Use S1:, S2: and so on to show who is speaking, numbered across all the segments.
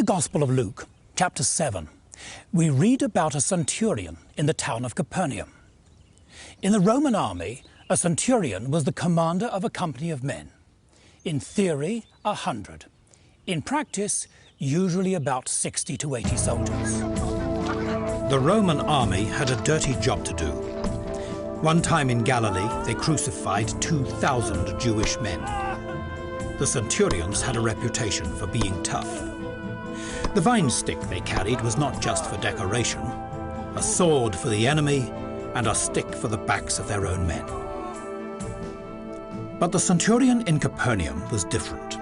S1: the Gospel of Luke, chapter 7, we read about a centurion in the town of Capernaum. In the Roman army, a centurion was the commander of a company of men. In theory, 100. In practice, usually about 60 to 80 soldiers.
S2: The Roman army had a dirty job to do. One time in Galilee, they crucified 2,000 Jewish men. The centurions had a reputation for being tough. The vine stick they carried was not just for decoration, a sword for the enemy and a stick for the backs of their own men. But the centurion in Capernaum was different.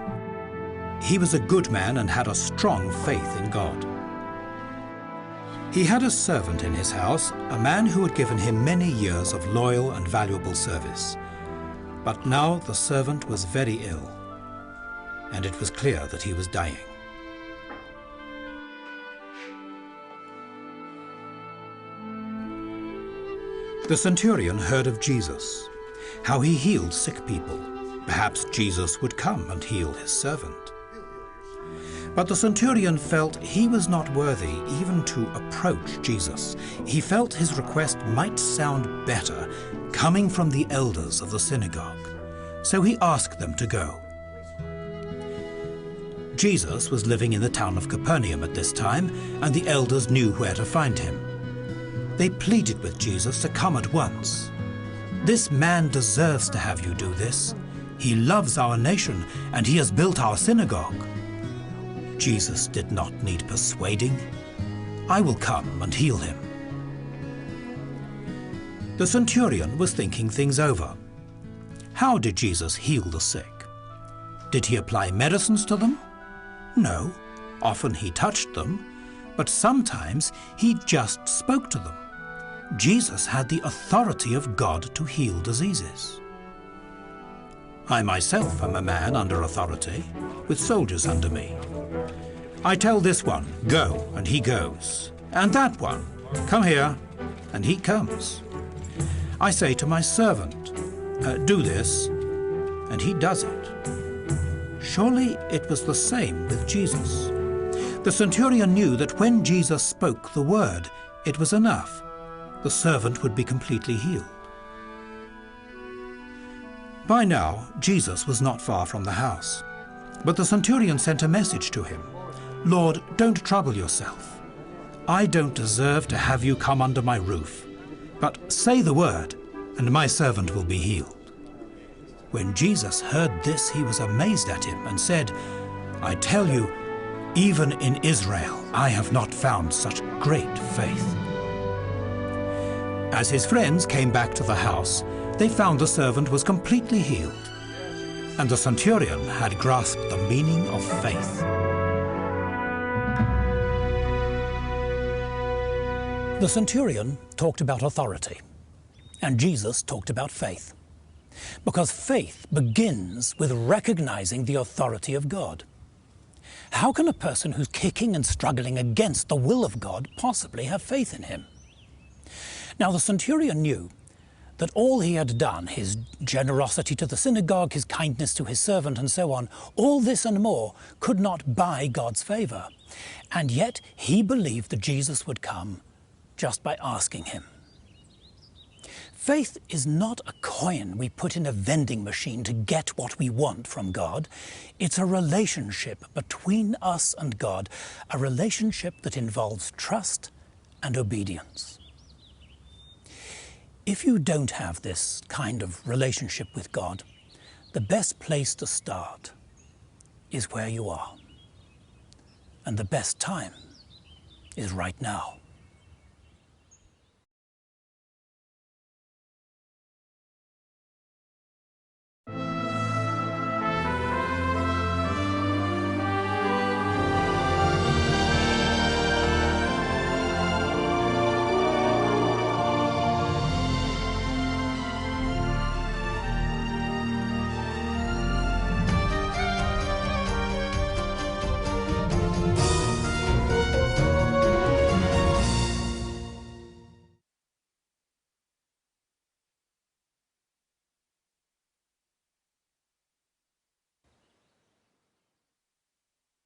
S2: He was a good man and had a strong faith in God. He had a servant in his house, a man who had given him many years of loyal and valuable service. But now the servant was very ill, and it was clear that he was dying. The centurion heard of Jesus, how he healed sick people. Perhaps Jesus would come and heal his servant. But the centurion felt he was not worthy even to approach Jesus. He felt his request might sound better coming from the elders of the synagogue, so he asked them to go. Jesus was living in the town of Capernaum at this time, and the elders knew where to find him. They pleaded with Jesus to come at once. "This man deserves to have you do this. He loves our nation, and he has built our synagogue." Jesus did not need persuading. "I will come and heal him." The centurion was thinking things over. How did Jesus heal the sick? Did he apply medicines to them? No. Often he touched them, but sometimes he just spoke to them. Jesus had the authority of God to heal diseases. I myself am a man under authority, with soldiers under me. I tell this one, "Go," and he goes. And that one, "Come here," and he comes. I say to my servant, "Do this," and he does it. Surely it was the same with Jesus. The centurion knew that when Jesus spoke the word, it was enough. The servant would be completely healed. By now, Jesus was not far from the house, but the centurion sent a message to him. "Lord, don't trouble yourself. I don't deserve to have you come under my roof, but say the word, and my servant will be healed." When Jesus heard this, he was amazed at him and said, "I tell you, even in Israel, I have not found such great faith." As his friends came back to the house, they found the servant was completely healed, and the centurion had grasped the meaning of faith.
S1: The centurion talked about authority, and Jesus talked about faith. Because faith begins with recognizing the authority of God. How can a person who's kicking and struggling against the will of God possibly have faith in him? Now, the centurion knew that all he had done, his generosity to the synagogue, his kindness to his servant, and so on, all this and more could not buy God's favor. And yet he believed that Jesus would come just by asking him. Faith is not a coin we put in a vending machine to get what we want from God. It's a relationship between us and God, a relationship that involves trust and obedience. If you don't have this kind of relationship with God, the best place to start is where you are. And the best time is right now.